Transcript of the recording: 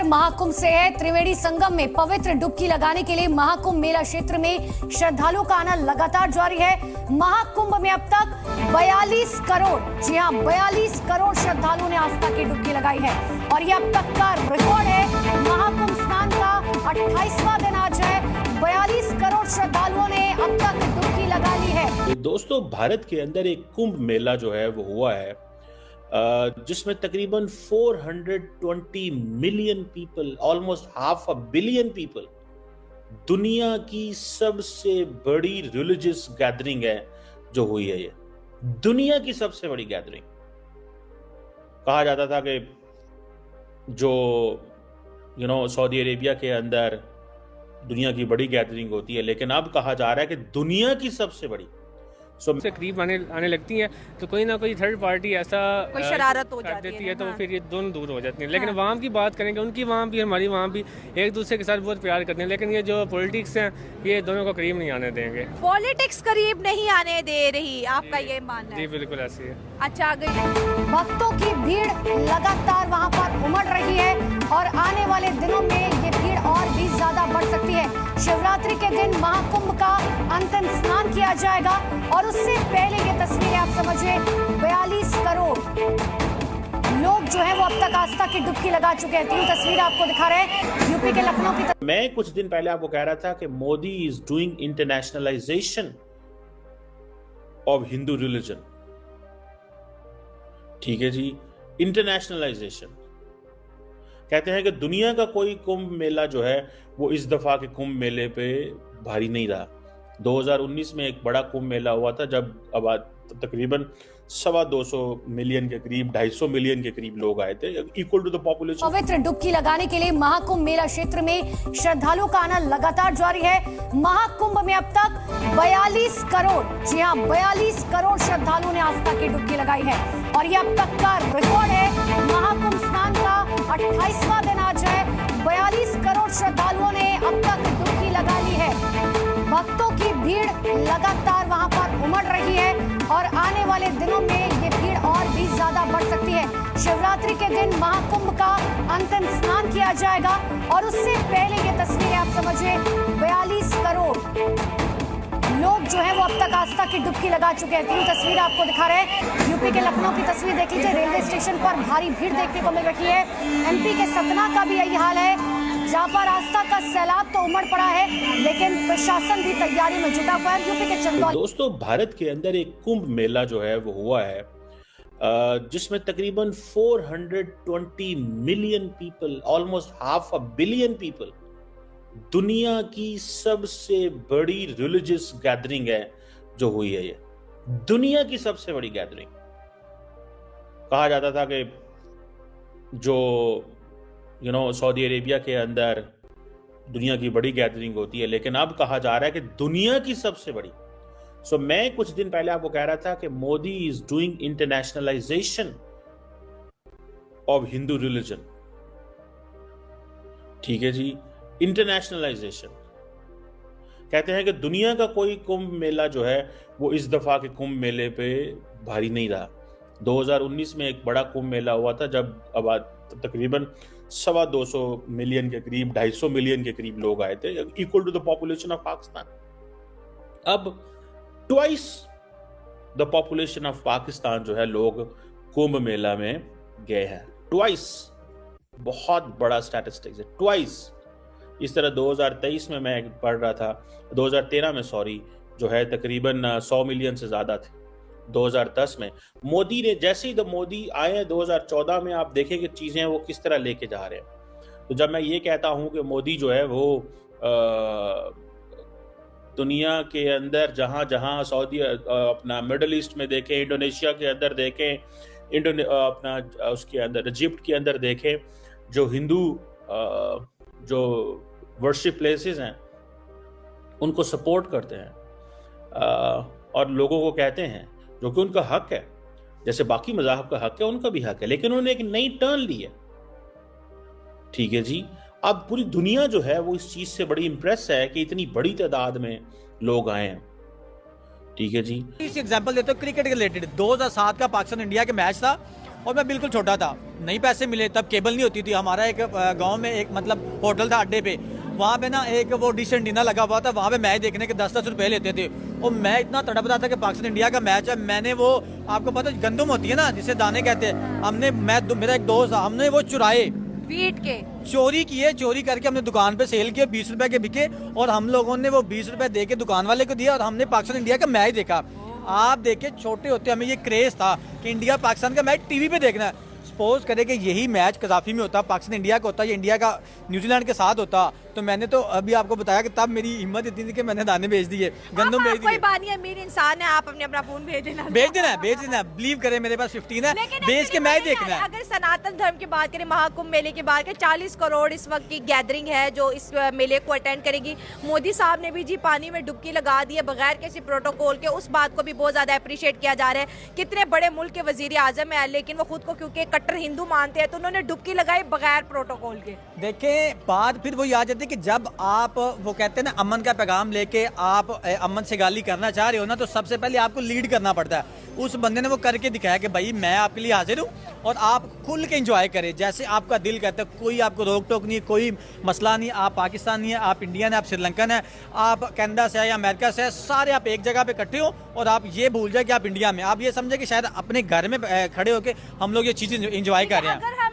खबर महाकुंभ से है। त्रिवेणी संगम में पवित्र डुबकी लगाने के लिए महाकुंभ मेला क्षेत्र में श्रद्धालुओं का आना लगातार जारी है। महाकुंभ में अब तक 42 करोड़, जी हां 42 करोड़ श्रद्धालुओं ने आस्था की डुबकी लगाई है और ये अब तक का रिकॉर्ड है। महाकुंभ स्नान का 28वां दिन आज है। 42 करोड़ श्रद्धालुओं ने अब तक डुबकी लगा ली है। दोस्तों, भारत के अंदर एक कुंभ मेला जो है वो हुआ है जिसमें तकरीबन 420 million people, almost half a billion people, दुनिया की सबसे बड़ी रिलीजियस गैदरिंग है जो हुई है। ये दुनिया की सबसे बड़ी गैदरिंग। कहा जाता था कि जो सऊदी अरेबिया के अंदर दुनिया की बड़ी गैदरिंग होती है, लेकिन अब कहा जा रहा है कि दुनिया की सबसे बड़ी से करीब आने लगती हैं तो कोई ना कोई थर्ड पार्टी ऐसा कोई शरारत हो कर देती है तो हाँ। फिर ये दोनों दूर हो जाती हैं। लेकिन वहाँ की बात करेंगे, उनकी वहाँ भी हमारी वहाँ भी एक दूसरे के साथ बहुत प्यार करते हैं, लेकिन ये जो पॉलिटिक्स हैं ये दोनों को करीब नहीं आने देंगे। पॉलिटिक्स करीब नहीं आने दे रही, आपका ये मानना है? जी बिल्कुल ऐसी है। अच्छा, आगे भक्तों की भीड़ लगातार वहां पर उमड़ रही है और आने वाले दिनों में ये भीड़ और भी ज्यादा बढ़ सकती है। शिवरात्रि के दिन महाकुंभ का अंतिम स्नान किया जाएगा और उससे पहले ये तस्वीरें आप समझिए 42 करोड़ लोग जो है वो अब तक आस्था की डुबकी लगा चुके हैं। 3 तस्वीर आपको दिखा रहे हैं यूपी के लखनऊ की। मैं कुछ दिन पहले आपको कह रहा था कि Modi is doing internationalisation of Hindu religion. ठीक है जी, इंटरनेशनलाइजेशन। कहते हैं कि दुनिया का कोई कुंभ मेला जो है वो इस दफा के कुंभ मेले पे भारी नहीं रहा। 2019 में एक बड़ा कुंभ मेला हुआ था जब तकरीबन 250 मिलियन के करीब, 250 मिलियन के करीब लोग आए थे, इक्वल टू द पॉपुलेशन। पवित्र डुबकी लगाने के लिए महाकुंभ मेला क्षेत्र में श्रद्धालुओं का आना लगातार जारी है। महाकुंभ में अब तक 42 करोड़, जी हां 42 करोड़ श्रद्धालुओं ने आस्था की डुबकी लगाई है और ये अब तक का रिकॉर्ड है। महाकुंभ स्नान का 28वां दिन आज है। 42 करोड़ श्रद्धालुओं ने अब तक डुबकी लगा ली है। भक्तों की भीड़ लगातार वहां पर उमड़ रही है और आने वाले दिनों में ये भीड़ और भी ज्यादा बढ़ सकती है। शिवरात्रि के दिन महाकुंभ का अंतिम स्नान किया जाएगा और उससे पहले ये तस्वीरें आप समझिए 42 करोड़ लोग जो है वो अब तक आस्था की डुबकी लगा चुके हैं। 3 तस्वीर आपको दिखा रहे हैं यूपी के लखनऊ की तस्वीर देख लीजिए। रेलवे स्टेशन पर भारी भीड़ देखने को मिल रही है। एमपी के सतना का भी यही हाल है, जहां पर आस्था का सैलाब तो उमड़ पड़ा है, लेकिन प्रशासन भी तैयारी में जुटा हुआ है। यूपी के चंदौली। दोस्तों, भारत के अंदर एक कुंभ मेला जो है वो हुआ है जिसमें तकरीबन 420 million people, almost half a billion people, दुनिया की सबसे बड़ी रिलीजियस गैदरिंग है जो हुई है। ये दुनिया की सबसे बड़ी गैदरिंग। कहा जाता था कि जो सऊदी अरेबिया के अंदर दुनिया की बड़ी गैदरिंग होती है, लेकिन अब कहा जा रहा है कि दुनिया की सबसे बड़ी। मैं कुछ दिन पहले आपको कह रहा था कि Modi is doing internationalisation of Hindu religion. ठीक है जी, इंटरनेशनलाइजेशन। कहते हैं कि दुनिया का कोई कुंभ मेला जो है वो इस दफा के कुंभ मेले पे भारी नहीं रहा। 2019 में एक बड़ा कुंभ मेला हुआ था जब तकरीबन 250 मिलियन के करीब, 250 मिलियन के करीब लोग आए थे, equal to the population of Pakistan. अब twice the population of Pakistan जो है लोग कुंभ मेला में गए हैं। ट्वाइस, बहुत बड़ा स्टैटिस्टिक्स है, ट्वाइस। इस तरह 2023 में मैं पढ़ रहा था, 2013 में सॉरी, जो है तकरीबन 100 मिलियन से ज्यादा थे। 2010 में मोदी ने, जैसे ही मोदी आए हैं 2014 में, आप देखें कि चीजें वो किस तरह लेके जा रहे हैं। तो जब मैं ये कहता हूं कि मोदी जो है वो दुनिया के अंदर जहां जहां सऊदी, अपना मिडल ईस्ट में देखें, इंडोनेशिया के अंदर देखें, अपना उसके अंदर इजिप्ट के अंदर देखें, जो हिंदू जो वर्शिप प्लेसेस हैं उनको सपोर्ट करते हैं और लोगों को कहते हैं, जो कि उनका हक है, जैसे बाकी मज़ाहब का हक है उनका भी हक है, लेकिन उन्होंने एक नई टर्न ली है। ठीक है जी, अब पूरी दुनिया जो है वो इस चीज से बड़ी इंप्रेस है कि इतनी बड़ी तादाद में लोग आए हैं। ठीक है जी, इस एग्जांपल देते हो क्रिकेट के रिलेटेड। 2007 का पाकिस्तान इंडिया के मैच था, और मैं बिल्कुल छोटा था, नहीं पैसे मिले, तब केबल नहीं होती थी। हमारा एक गांव में एक मतलब होटल था अड्डे पे, वहाँ पे ना एक वो डिश एंटीना लगा हुआ था, वहाँ पे मैच देखने के 10-10 रुपए लेते थे। और मैं इतना तड़प रहा था कि पाकिस्तान इंडिया का मैच है। मैंने वो, आपको पता गंदम होती है ना जिसे दाने कहते हैं, हमने मेरा एक दोस्त था, हमने वो चुराए, पीट के चोरी किए, चोरी करके हमने दुकान पे सेल किए, 20 रुपए के बिके और हम लोगों ने वो 20 रुपए दे के दुकान वाले को दिया और हमने पाकिस्तान इंडिया का मैच देखा। आप देखिए, छोटे होते हमें ये क्रेज था कि इंडिया पाकिस्तान का मैच टीवी पे देखना है। सपोज करें कि यही मैच कजाफी में होता, पाकिस्तान इंडिया का होता, या इंडिया का न्यूजीलैंड के साथ होता, तो मैंने तो अभी आपको बताया कि तब मेरी हिम्मत इतनी थी कि मैंने दाने भेज दिए, गंदम भेज कोई दिए। बात नहीं, अमीर इंसान है, आप अपना फोन भेज देना। भेज देना, बिलीव करें मेरे पास 15 है, लेकिन भेज के मैच देखना है। अगर सनातन धर्म की बात करें, महाकुंभ मेले की बात करें, 40 करोड़ इस वक्त की गैदरिंग है जो इस मेले को अटेंड करेगी। मोदी साहब ने भी जी पानी में डुबकी लगा दी है बगैर किसी प्रोटोकॉल के, उस बात को भी बहुत ज्यादा अप्रिशिएट किया जा रहा है। कितने बड़े मुल्क के वजीर आजम है, लेकिन वो खुद को क्योंकि कट्टर हिंदू मानते हैं तो उन्होंने डुबकी लगाई बगैर प्रोटोकॉल के। देखें, बात फिर वही आ जाती है कि जब आप वो कहते हैं ना अमन का पैगाम लेके आप अमन से गाली करना चाह रहे हो ना, तो सबसे पहले आपको लीड करना पड़ता है। उस बंदे ने वो करके दिखाया कि भाई मैं आपके लिए हाजिर हूँ और आप खुल के एंजॉय करें जैसे आपका दिल कहता है। कोई आपको रोक टोक नहीं, कोई मसला नहीं। आप पाकिस्तानी है, आप इंडियन है, आप श्रीलंकन है, आप कनाडा से है या अमेरिका से है, सारे आप एक जगह पे इकट्ठे हो और आप ये भूल जाए कि आप इंडिया में, आप ये समझे कि शायद अपने घर में खड़े होके हम लोग ये चीज़ एंजॉय कर रहे हैं।